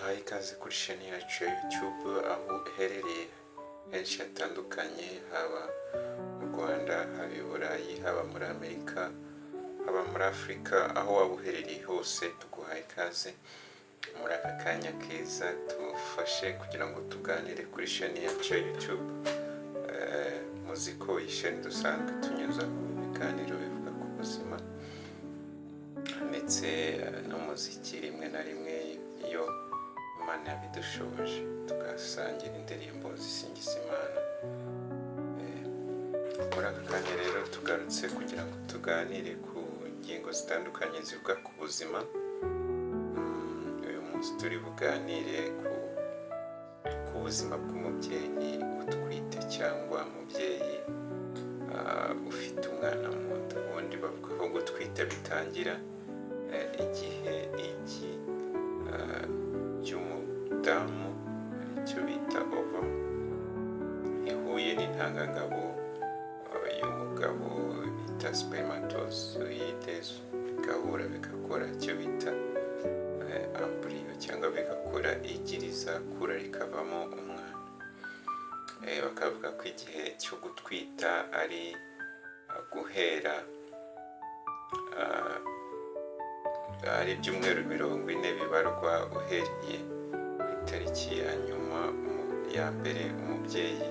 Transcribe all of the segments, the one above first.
tuguhaye ikaze kuri sheni yacu ya YouTube aho uherereye henshi hatandukanye, haba mu Rwanda, haba i Burayi, haba muri Amerika, haba muri Afurika, aho waba uherereye hose tuguhaye ikaze muri aka kanya keza tufashe kugira ngo tuganire kuri sheni yacu ya YouTube. Muzi ko iyi sheni dusanzwe tunyuzaho ibiganiro bivuga ku buzima ndetse n'umuziki rimwe na rimwe iyo Imana yabidushoboje tugasangira indirimbo zisingiza Imana. Muri aka kanya rero tugarutse kugira ngo tuganire ku ngingo zitandukanye zivuga ku buzima. Uyu munsi turi buganire ku buzima bw'umubyeyi utwite cyangwa umubyeyi ufite umwana mu nda. Ubundi bavuga ko gutwita bitangira igihe igi ry'umudamu aricyo bita ova ihuye n'intangangabo y'umugabo bita spermatozoides, bigahura bigakora icyo bita embryo cyangwa bigakora igi rizakura rikavamo umwana. Bakavuga ko igihe cyo gutwita ari guhera ari ibyumweru 40 bibarwa uhereye ku itariki ya nyuma ya mbere umubyeyi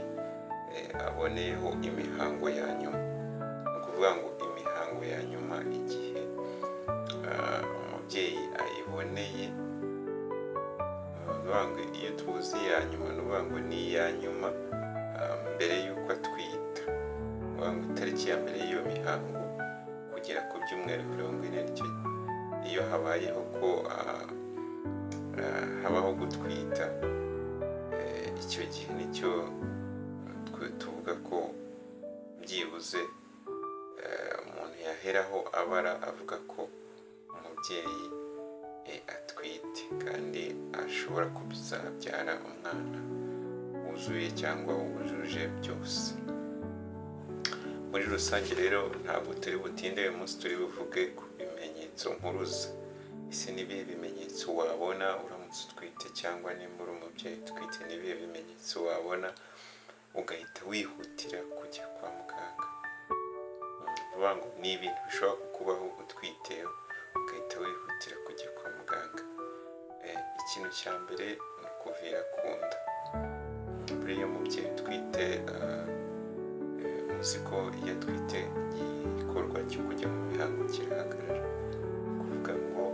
aboneyeho imihango ya nyuma. Ni ukuvuga ngo imihango ya nyuma igihe umubyeyi ayiboneye, iyo tuvuze iya nyuma ni ukuvuga ngo ni iya nyuma mbere y'uko atwita. Ni ukuvuga ngo itariki ya mbere y'iyo mihango kugera ku byumweru 40 nicyo iyo habayeho ko habaho gutwita. Icyo gihe nicyo tuvuga ko byibuze umuntu yaheraho abara avuga ko umubyeyi atwite kandi ashobora kuzabyara umwana wuzuye cyangwa wujuje byose. Muri rusange rero ntabwo turi butinde uyu munsi, turi buvuge ku bimenyetso mpuruza. Ese ni ibihe bimenyetso wabona uramutse utwite, cyangwa nimba uri umubyeyi utwite ni ibihe bimenyetso wabona ugahita wihutira kujya kwa muganga? Vuga ngo ni ibintu bishobora kukubaho utwite ugahita wihutira kujya kwa muganga. Ikintu cya mbere ni ukuvira ku nda. Buriya umubyeyi utwite muzi ko iyo atwite igikorwa cyo kujya mu mihango kirahagarara. Kuvuga ngo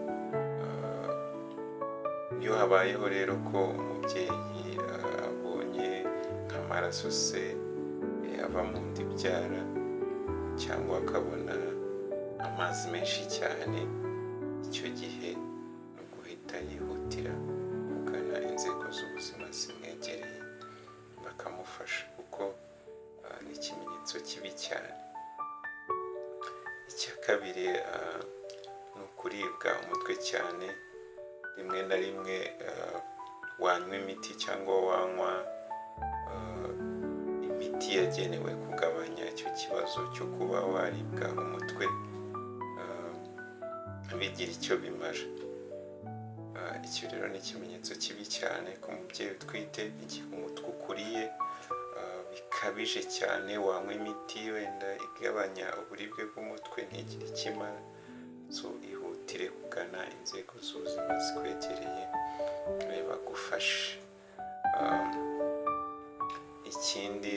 iyo habayeho rero ko umubyeyi abonye nk'amaraso se ava mu nda ibyara, cyangwa akabona amazi menshi cyane, icyo gihe ni uguhita yihutira kugana inzego z'ubuzima zimwegereye bakamufasha, kuko ni ikimenyetso kibi cyane. Icya kabiri ni ukuribwa umutwe cyane. Rimwe na rimwe wanywa imiti cyangwa wanywa imiti yagenewe kugabanya icyo kibazo cyo kuba waribwa umutwe, bigira icyo bimara. Icyo rero ni ikimenyetso kibi cyane ku mubyeyi utwite. Igihe umutwe ukuriye bikabije cyane, wanywa imiti wenda igabanya uburibwe bw'umutwe ntigire icyo imara, ihutire kugana inzego z'ubuzima zikwegereye bagufashe. Ikindi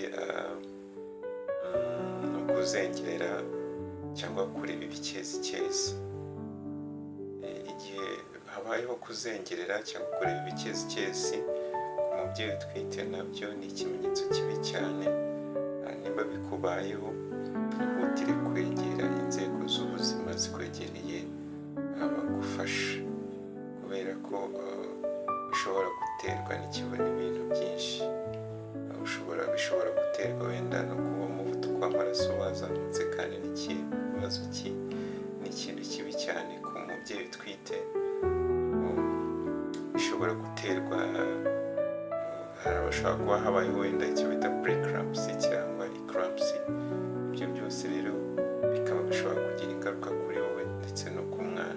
ni ukuzengerera cyangwa kureba ibikezikezi. Igihe habayeho kuzengerera cyangwa kureba ibikezikezi ku mubyeyi utwite, nabyo ni ikimenyetso kibi cyane. Niba bikubayeho ihutire kwegera inzego z'ubuzima zikwegereye bagufasha, kubera ko bishobora guterwa n'ibintu byinshi. Bishobora guterwa wenda no kuba umuvuduko w'amaraso wazamutse, kandi ikibazo ni ikintu kibi cyane ku mubyeyi utwite. Bishobora guterwa, hari abashobora kuba habayeho wenda icyo bita preeclampsia cyangwa eclampsia. Ibyo byose rero bikaba bishobora kugira ingaruka kuri wowe ndetse no ku mwana.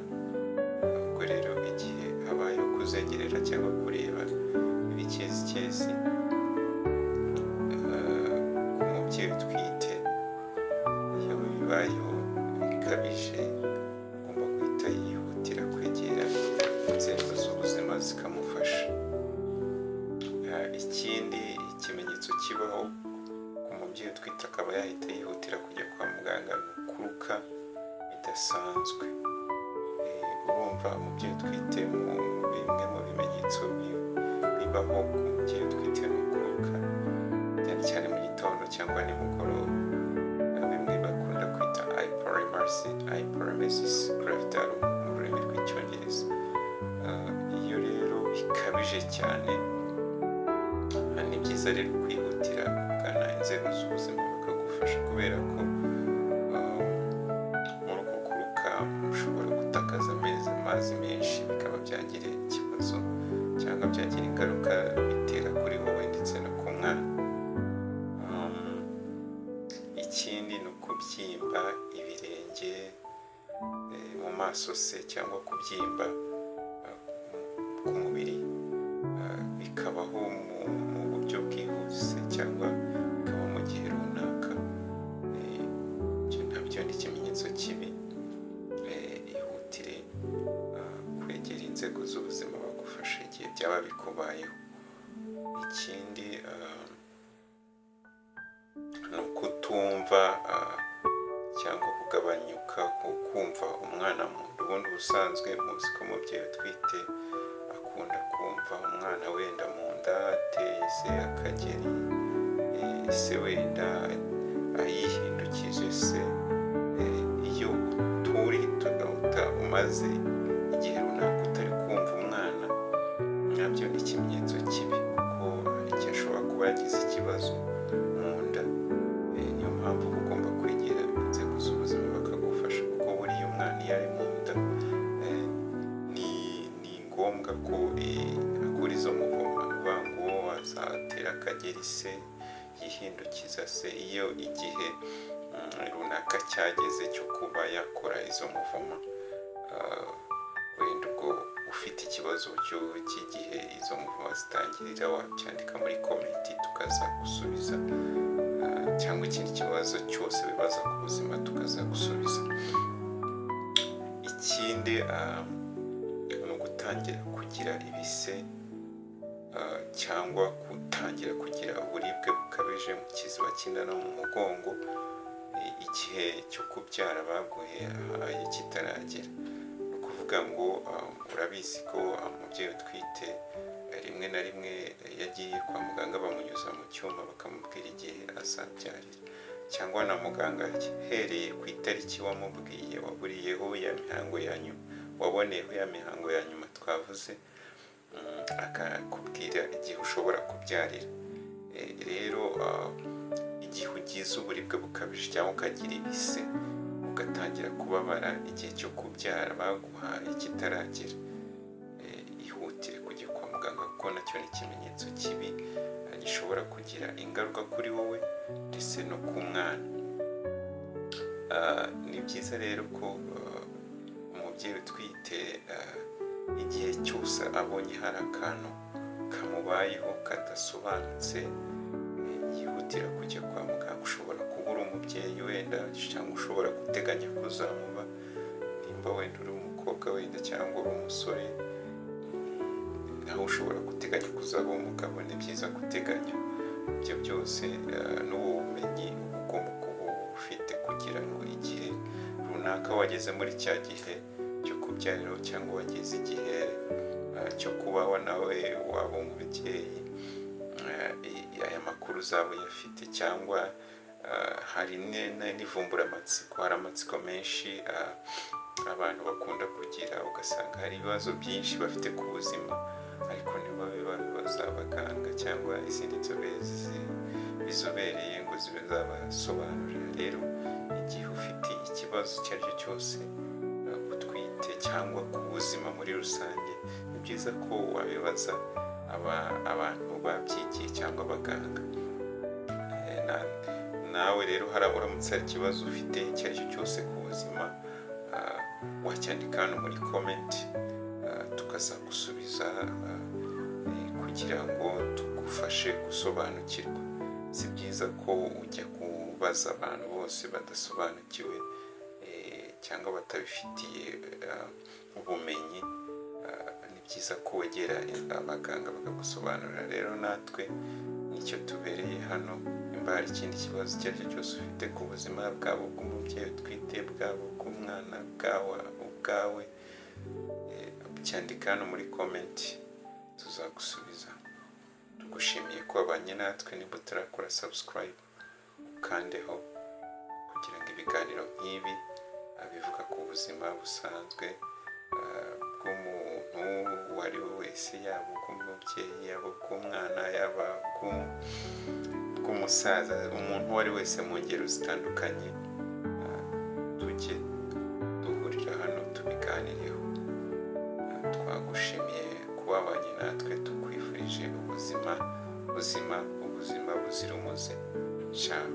Ubwo rero igihe habayeho kuzengerera kugenzura cyangwa kureba ibikezi ku mubyeyi utwite. iyo bibayeho bikabije agomba guhita yihutira kwegera inzego z'ubuzima zikamufasha. Ikindi ikimenyetso kibaho ku mubyeyi utwite akaba yahita yihutira kujya kwa muganga ni ukuruka bidasanzwe. Urumva umubyeyi utwite bimwe mu bimenyetso bibaho ku mubyeyi utwite ni ukuruka cyane cyane mu gitondo cyangwa nimugoroba, bimwe bakunda kwita hyperemesis gravidarum mu rurimi rw'icyongereza. Iyo rero bikabije cyane ni byiza rero kwihutira kugana inzego z'ubuzima bakagufasha, kubera ko muri uko kuruka ushobora gutakaza amazi menshi bikaba byagira ikibazo cyangwa byagira ingaruka bitera kuri wowe ndetse no ku mwana. Ikindi ni ukubyimba ibirenge mu maso se cyangwa kubyimba ku mubiri, bikabaho mu buryo bwihuse cyangwa bikaba mu gihe runaka. Nabyo ni ikimenyetso kibi. Ihutire kwegera inzego z'ubuzima bagufasha igihe byaba bikubayeho. Ikindi ni ukutumva cyangwa kugabanyuka kumva umwana mu nda. Ubundi ubusanzwe muzi ko umubyeyi utwite akunda kumva umwana wenda mu nda ateye se akageri, se wenda ayihindukije se. Iyo umaze igihe runaka utari kumva umwana, nabyo ni ikimenyetso kibi, kuko hari igihe ashobora kuba yagize ikibazo mu nda. Niyo mpamvu ugomba kwegera inzego z'ubuzima bakagufasha, kuko buriya umwana iyo ari mu nda ni ngombwa ko akura izo muvoma. ni ukuvuga ngo azatera akageri se, yihindukiza se iyo igihe runaka cyageze cyo kuba yakora izo muvoma. Wenda ubwo ufite ikibazo cy'igihe izo muvoma zitangirira wabyandika muri komenti tukaza gusubiza, cyangwa ikindi kibazo cyose bibaza ku buzima tukaza gusubiza. Ikindi ni ugutangira kugira ibise cyangwa gutangira kugira uburibwe bukabije mu kiziba cy'inda no mu mugongo igihe cyo kubyara baguhaye kitaragera. Ni ukuvuga ngo urabizi ko umubyeyi utwite rimwe na rimwe yagiye kwa muganga bamunyuza mu cyuma bakamubwira igihe azabyarira, cyangwa na muganga ahereye ku itariki wamubwiye waburiyeho ya mihango ya nyuma, waboneyeho ya mihango ya nyuma twavuze, akakubwira igihe ushobora kubyarira. Rero igihe ugize uburibwe bukabije cyangwa ukagira ibise ugatangira kubabara igihe cyo kubyara baguhaye kitaragera, ihutire kujya kwa muganga, kuko nacyo ni ikimenyetso kibi gishobora kugira ingaruka kuri wowe ndetse no ku mwana. Ni byiza rero ko umubyeyi utwite igihe cyose abonye hari akantu kamubayeho kadasobanutse yihutira kujya kwa muganga. Ushobora kuba uri umubyeyi wenda cyangwa ushobora guteganya kuzamuba, nimba wenda uri umukobwa wenda cyangwa uri umusore, naho ushobora guteganya kuzaba umugabo. Ni byiza guteganya ibyo byose n'ubu bumenyi ugomba kuba ufite, kugira ngo igihe runaka wageze muri cya gihe cyo kubyariraho cyangwa wageze igihe cyo kubaho nawe waba umubyeyi, aya makuru uzaba uyafite. Cyangwa hari n'ivumbura-matsiko, hari amatsiko menshi abantu bakunda kugira, ugasanga hari ibibazo byinshi bafite ku buzima ariko ntibabe babibaza abaganga cyangwa izindi nzobere bizobereye ngo zibe zabasobanurira. Rero igihe ufite ikibazo icyo ari cyo cyose utwite cyangwa ku buzima muri rusange, ni byiza ko wabibaza abantu babyigiye cyangwa abaganga. Nawe rero uramutse hari ikibazo ufite icyo ari cyo cyose ku buzima, wacyandika hano muri komenti tukazagusubiza kugira ngo tugufashe gusobanukirwa. Si byiza ko ujya kubaza abantu bose badasobanukiwe cyangwa batabifitiye ubumenyi. Ni byiza ko wegera abaganga bakagusobanurira. Rero natwe nicyo tubereye hano. Nimba hari ikindi kibazo icyo ari cyo cyose ufite ku buzima bwabo bw'umubyeyi utwite, bwabo bw'umwana, ubwawe, cyandika hano muri komenti tuzagusubiza. Tugushimiye ko wabanye natwe. Niba utarakora subscribe ukandeho kugira ngo ibiganiro nk'ibi bivuga ku buzima busanzwe bw'umuntu uwo ari we wese, yaba ubw'umubyeyi, yaba ubw'umwana, yaba bw'umusaza, umuntu uwo ari wese mu ngero zitandukanye, tujye duhurira hano tubiganireho. Twagushimiye kuba wabanye natwe, tukwifurije ubuzima buzira umuze. Ciao.